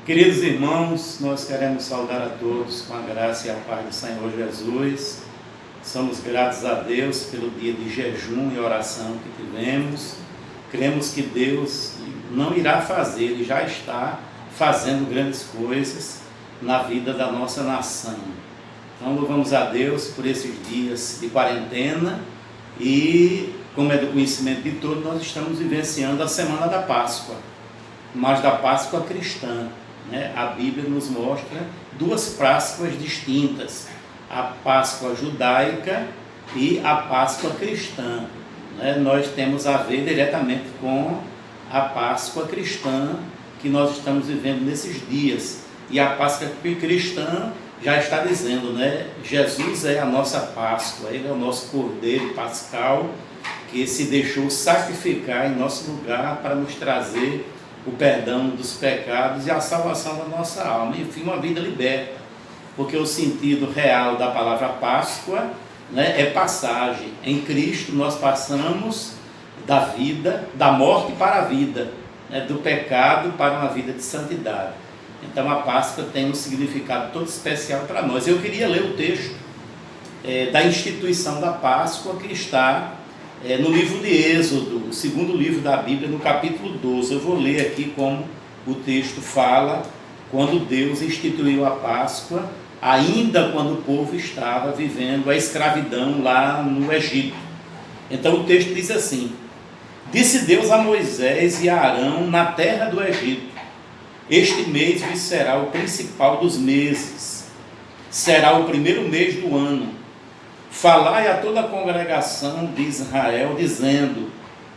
Queridos irmãos, nós queremos saudar a todos com a graça e a paz do Senhor Jesus. Somos gratos a Deus pelo dia de jejum e oração que tivemos. Cremos que Deus não irá fazer, Ele já está fazendo grandes coisas na vida da nossa nação. Então louvamos a Deus por esses dias de quarentena e, como é do conhecimento de todos, nós estamos vivenciando a Semana da Páscoa, mas da Páscoa cristã. A Bíblia nos mostra duas Páscoas distintas, a Páscoa judaica e a Páscoa cristã. Nós temos a ver diretamente com a Páscoa cristã que nós estamos vivendo nesses dias. E a Páscoa cristã já está dizendo, Jesus é a nossa Páscoa, Ele é o nosso Cordeiro Pascal, que se deixou sacrificar em nosso lugar para nos trazer o perdão dos pecados e a salvação da nossa alma, enfim, uma vida liberta, porque o sentido real da palavra Páscoa é passagem. Em Cristo nós passamos da vida, da morte para a vida, do pecado para uma vida de santidade. Então a Páscoa tem um significado todo especial para nós. Eu queria ler o texto da instituição da Páscoa, que está no livro de Êxodo, o segundo livro da Bíblia, no capítulo 12. Eu vou ler aqui como o texto fala, quando Deus instituiu a Páscoa, ainda quando o povo estava vivendo a escravidão lá no Egito. Então o texto diz assim: disse Deus a Moisés e a Arão na terra do Egito: este mês vos será o principal dos meses, será o primeiro mês do ano. Falai a toda a congregação de Israel, dizendo: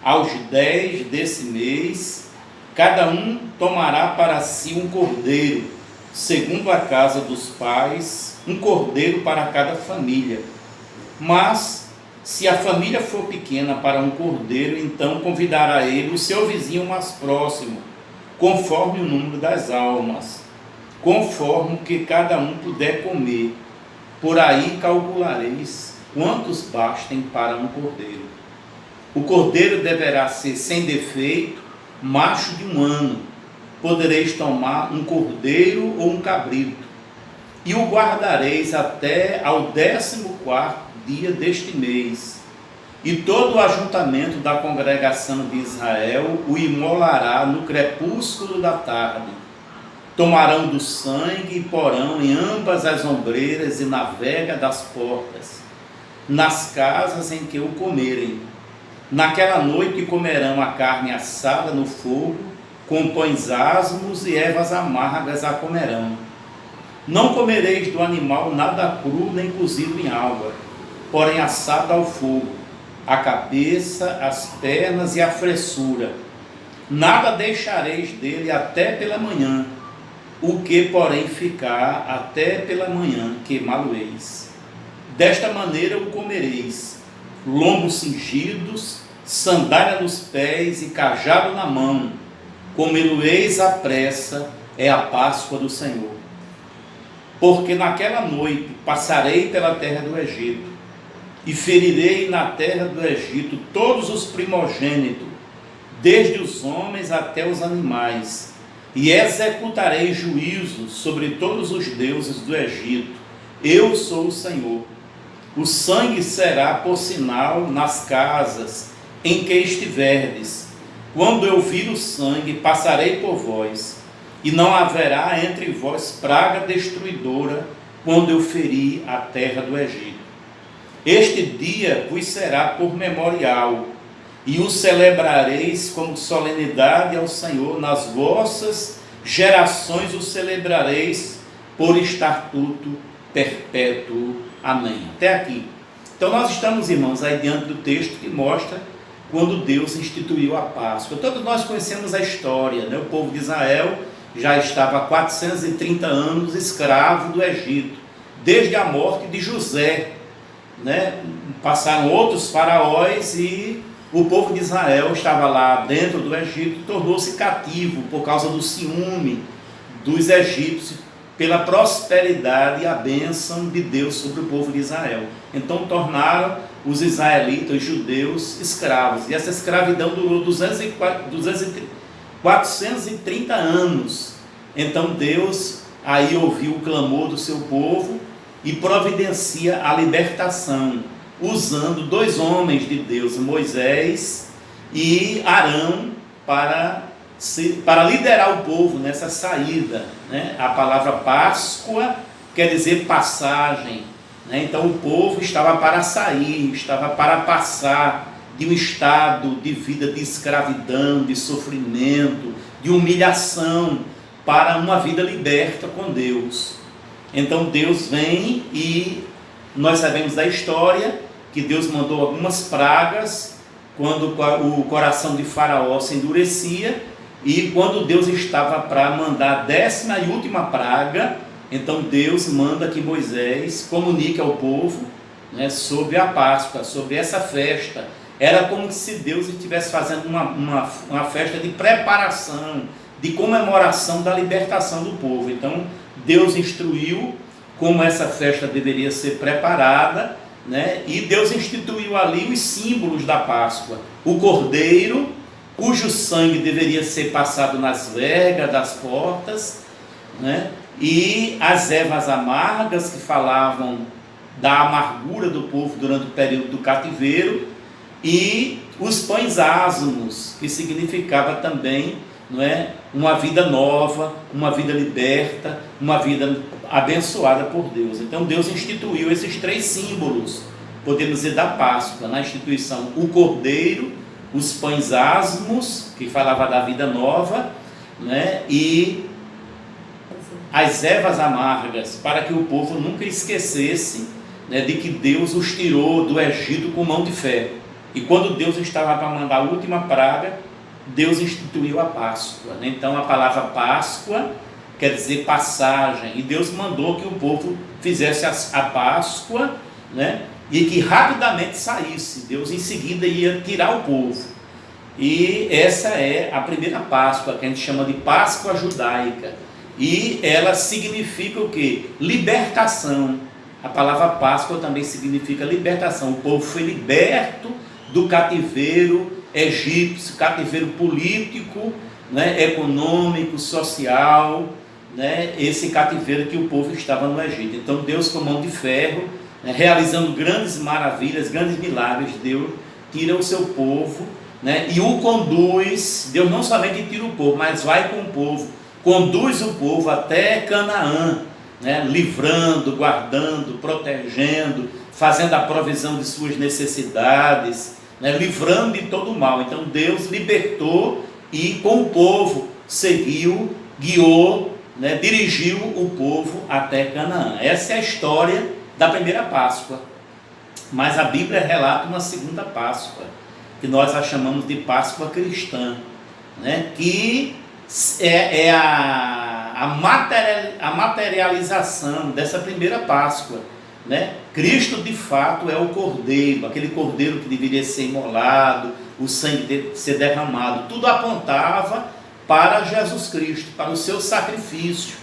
aos 10 desse mês, cada um tomará para si um cordeiro, segundo a casa dos pais, um cordeiro para cada família. Mas, se a família for pequena para um cordeiro, então convidará ele o seu vizinho mais próximo, conforme o número das almas, conforme o que cada um puder comer. Por aí calculareis quantos bastem para um cordeiro. O cordeiro deverá ser sem defeito, macho de 1 ano. Podereis tomar um cordeiro ou um cabrito, e o guardareis até ao 14º dia deste mês. E todo o ajuntamento da congregação de Israel o imolará no crepúsculo da tarde. Tomarão do sangue e porão em ambas as ombreiras e na vega das portas, nas casas em que o comerem. Naquela noite comerão a carne assada no fogo, com pães asmos e ervas amargas a comerão. Não comereis do animal nada cru nem cozido em água, porém assado ao fogo, a cabeça, as pernas e a fressura. Nada deixareis dele até pela manhã. O que, porém, ficar até pela manhã, queimá-lo-eis. Desta maneira o comereis: lombos cingidos, sandália nos pés e cajado na mão. Comê-lo-eis à pressa, é a Páscoa do Senhor. Porque naquela noite passarei pela terra do Egito, e ferirei na terra do Egito todos os primogênitos, desde os homens até os animais, e executarei juízo sobre todos os deuses do Egito. Eu sou o Senhor. O sangue será por sinal nas casas em que estiverdes. Quando eu vir o sangue, passarei por vós, e não haverá entre vós praga destruidora, quando eu ferir a terra do Egito. Este dia vos será por memorial, e o celebrareis como solenidade ao Senhor. Nas vossas gerações o celebrareis por estatuto perpétuo. Amém. Até aqui. Então nós estamos, irmãos, aí diante do texto que mostra quando Deus instituiu a Páscoa. Todos nós conhecemos a história, O povo de Israel já estava há 430 anos escravo do Egito, desde a morte de José. Passaram outros faraós e o povo de Israel estava lá dentro do Egito e tornou-se cativo por causa do ciúme dos egípcios pela prosperidade e a bênção de Deus sobre o povo de Israel. Então tornaram os israelitas, os judeus, escravos. E essa escravidão durou 430 anos. Então Deus aí ouviu o clamor do seu povo e providencia a libertação, usando 2 homens de Deus, Moisés e Arão, para liderar o povo nessa saída, né? A palavra Páscoa quer dizer passagem, né? Então o povo estava para sair, estava para passar de um estado de vida de escravidão, de sofrimento, de humilhação, para uma vida liberta com Deus. Então Deus vem e nós sabemos da história que Deus mandou algumas pragas quando o coração de Faraó se endurecia, e quando Deus estava para mandar a 10ª e última praga, então Deus manda que Moisés comunique ao povo, né, sobre a Páscoa, sobre essa festa. Era como se Deus estivesse fazendo uma festa de preparação, de comemoração da libertação do povo. Então Deus instruiu como essa festa deveria ser preparada, né? E Deus instituiu ali os símbolos da Páscoa: o cordeiro, cujo sangue deveria ser passado nas vergas das portas, né? E as ervas amargas, que falavam da amargura do povo durante o período do cativeiro, e os pães asmos, que significava também, não é, uma vida nova, uma vida liberta, uma vida abençoada por Deus. Então Deus instituiu esses 3 símbolos, podemos dizer, da Páscoa, na instituição: o cordeiro, os pães asmos, que falava da vida nova, né, e as ervas amargas, para que o povo nunca esquecesse, né, de que Deus os tirou do Egito com mão de ferro. E quando Deus estava para mandar a última praga, Deus instituiu a Páscoa, né? Então a palavra Páscoa quer dizer passagem, e Deus mandou que o povo fizesse a Páscoa, né? E que rapidamente saísse. Deus em seguida ia tirar o povo. E essa é a primeira Páscoa, que a gente chama de Páscoa judaica, e ela significa o quê? Libertação. A palavra Páscoa também significa libertação. O povo foi liberto do cativeiro egípcio, cativeiro político, né, econômico, social, né, esse cativeiro que o povo estava no Egito. Então Deus, com mão de ferro, né, realizando grandes maravilhas, grandes milagres, Deus tira o seu povo, né, e o conduz. Deus não somente tira o povo, mas vai com o povo, conduz o povo até Canaã, né, livrando, guardando, protegendo, fazendo a provisão de suas necessidades, né, livrando de todo o mal. Então Deus libertou e com o povo seguiu, guiou, né, dirigiu o povo até Canaã. Essa é a história da primeira Páscoa. Mas a Bíblia relata uma segunda Páscoa, que nós a chamamos de Páscoa cristã, né, que é a materialização dessa primeira Páscoa, né? Cristo de fato é o cordeiro, aquele cordeiro que deveria ser imolado, o sangue ser derramado. Tudo apontava para Jesus Cristo, para o seu sacrifício,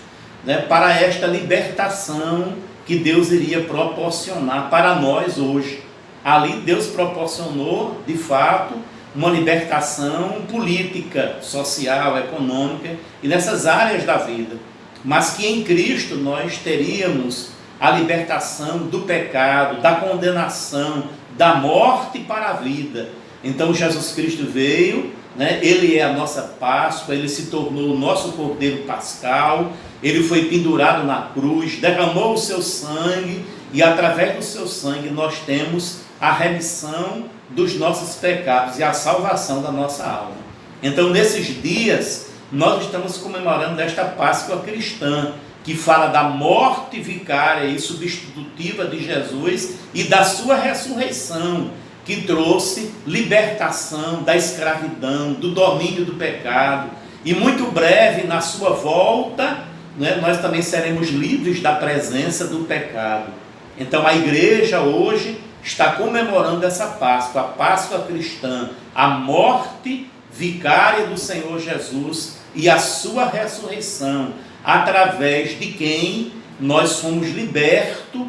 né? Para esta libertação que Deus iria proporcionar para nós hoje. Ali Deus proporcionou de fato uma libertação política, social, econômica e nessas áreas da vida, mas que em Cristo nós teríamos a libertação do pecado, da condenação, da morte para a vida. Então Jesus Cristo veio, né? Ele é a nossa Páscoa, ele se tornou o nosso Cordeiro Pascal, ele foi pendurado na cruz, derramou o seu sangue, e através do seu sangue nós temos a remissão dos nossos pecados e a salvação da nossa alma. Então nesses dias nós estamos comemorando esta Páscoa cristã, que fala da morte vicária e substitutiva de Jesus e da sua ressurreição, que trouxe libertação da escravidão, do domínio do pecado. E muito breve, na sua volta, né, nós também seremos livres da presença do pecado. Então a igreja hoje está comemorando essa Páscoa, a Páscoa cristã, a morte vicária do Senhor Jesus e a sua ressurreição, através de quem nós fomos libertos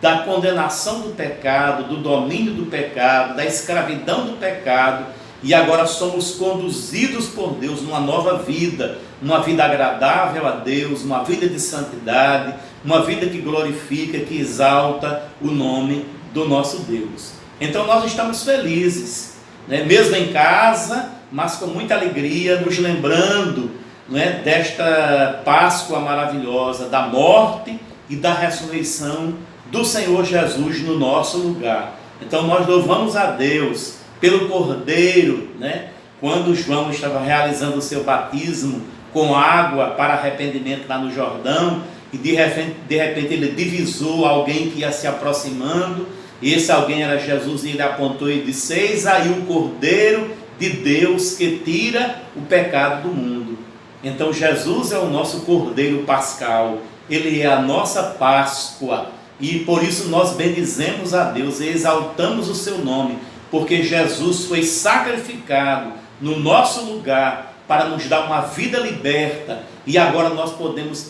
da condenação do pecado, do domínio do pecado, da escravidão do pecado, e agora somos conduzidos por Deus numa nova vida, uma vida agradável a Deus, uma vida de santidade, uma vida que glorifica, que exalta o nome do nosso Deus. Então nós estamos felizes, né? Mesmo em casa, mas com muita alegria, nos lembrando, né, desta Páscoa maravilhosa, da morte e da ressurreição do Senhor Jesus no nosso lugar. Então nós louvamos a Deus pelo Cordeiro, né? Quando João estava realizando o seu batismo com água para arrependimento lá no Jordão, e de repente ele divisou alguém que ia se aproximando, e esse alguém era Jesus, e ele apontou e disse: eis aí o Cordeiro de Deus que tira o pecado do mundo. Então Jesus é o nosso Cordeiro Pascal, ele é a nossa Páscoa, e por isso nós bendizemos a Deus e exaltamos o seu nome, porque Jesus foi sacrificado no nosso lugar para nos dar uma vida liberta, e agora nós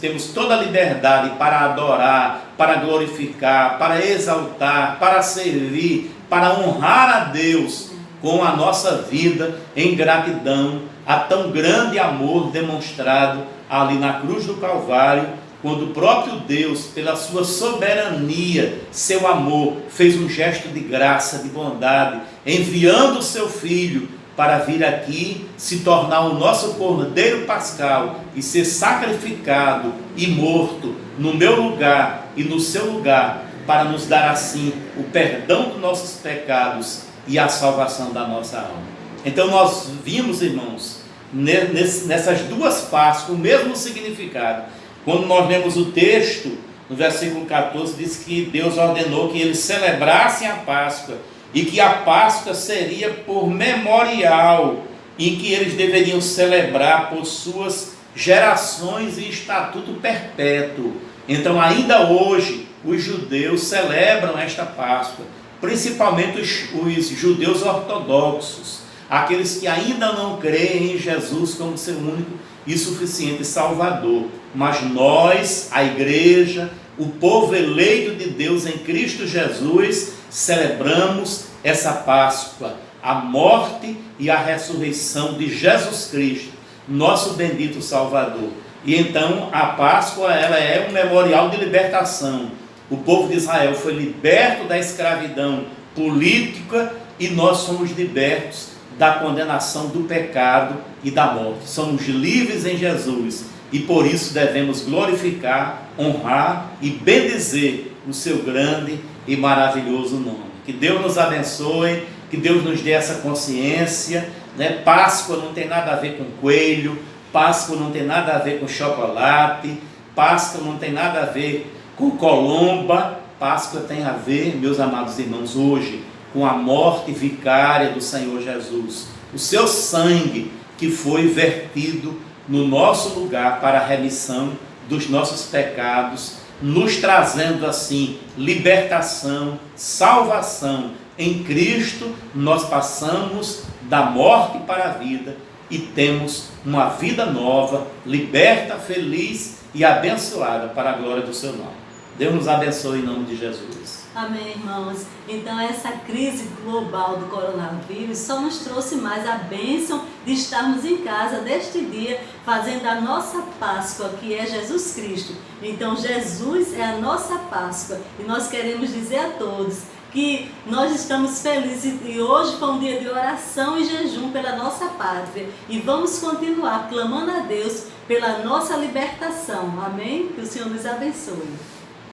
temos toda a liberdade para adorar, para glorificar, para exaltar, para servir, para honrar a Deus com a nossa vida em gratidão a tão grande amor demonstrado ali na cruz do Calvário, quando o próprio Deus, pela sua soberania, seu amor, fez um gesto de graça, de bondade, enviando o seu Filho para vir aqui, se tornar o nosso Cordeiro Pascal e ser sacrificado e morto no meu lugar e no seu lugar, para nos dar assim o perdão dos nossos pecados e a salvação da nossa alma. Então nós vimos, irmãos, nessas duas Páscoas o mesmo significado. Quando nós lemos o texto, no versículo 14, diz que Deus ordenou que eles celebrassem a Páscoa, e que a Páscoa seria por memorial, em que eles deveriam celebrar por suas gerações e estatuto perpétuo. Então ainda hoje os judeus celebram esta Páscoa, principalmente os judeus ortodoxos, aqueles que ainda não creem em Jesus como seu único e suficiente Salvador. Mas nós, a igreja, o povo eleito de Deus em Cristo Jesus, celebramos essa Páscoa, a morte e a ressurreição de Jesus Cristo, nosso bendito Salvador. E então a Páscoa, ela é um memorial de libertação. O povo de Israel foi liberto da escravidão política e nós somos libertos da condenação do pecado e da morte. Somos livres em Jesus e por isso devemos glorificar, honrar e bendizer o seu grande e maravilhoso nome. Que Deus nos abençoe, que Deus nos dê essa consciência, né? Páscoa não tem nada a ver com coelho, Páscoa não tem nada a ver com chocolate, Páscoa não tem nada a ver com colomba, Páscoa tem a ver, meus amados irmãos, hoje, com a morte vicária do Senhor Jesus, o seu sangue que foi vertido no nosso lugar para a remissão dos nossos pecados, nos trazendo assim libertação, salvação. Em Cristo nós passamos da morte para a vida e temos uma vida nova, liberta, feliz e abençoada para a glória do seu nome. Deus nos abençoe em nome de Jesus. Amém, irmãos. Então essa crise global do coronavírus só nos trouxe mais a bênção de estarmos em casa deste dia, fazendo a nossa Páscoa, que é Jesus Cristo. Então Jesus é a nossa Páscoa e nós queremos dizer a todos que nós estamos felizes e hoje foi um dia de oração e jejum pela nossa pátria e vamos continuar clamando a Deus pela nossa libertação. Amém? Que o Senhor nos abençoe.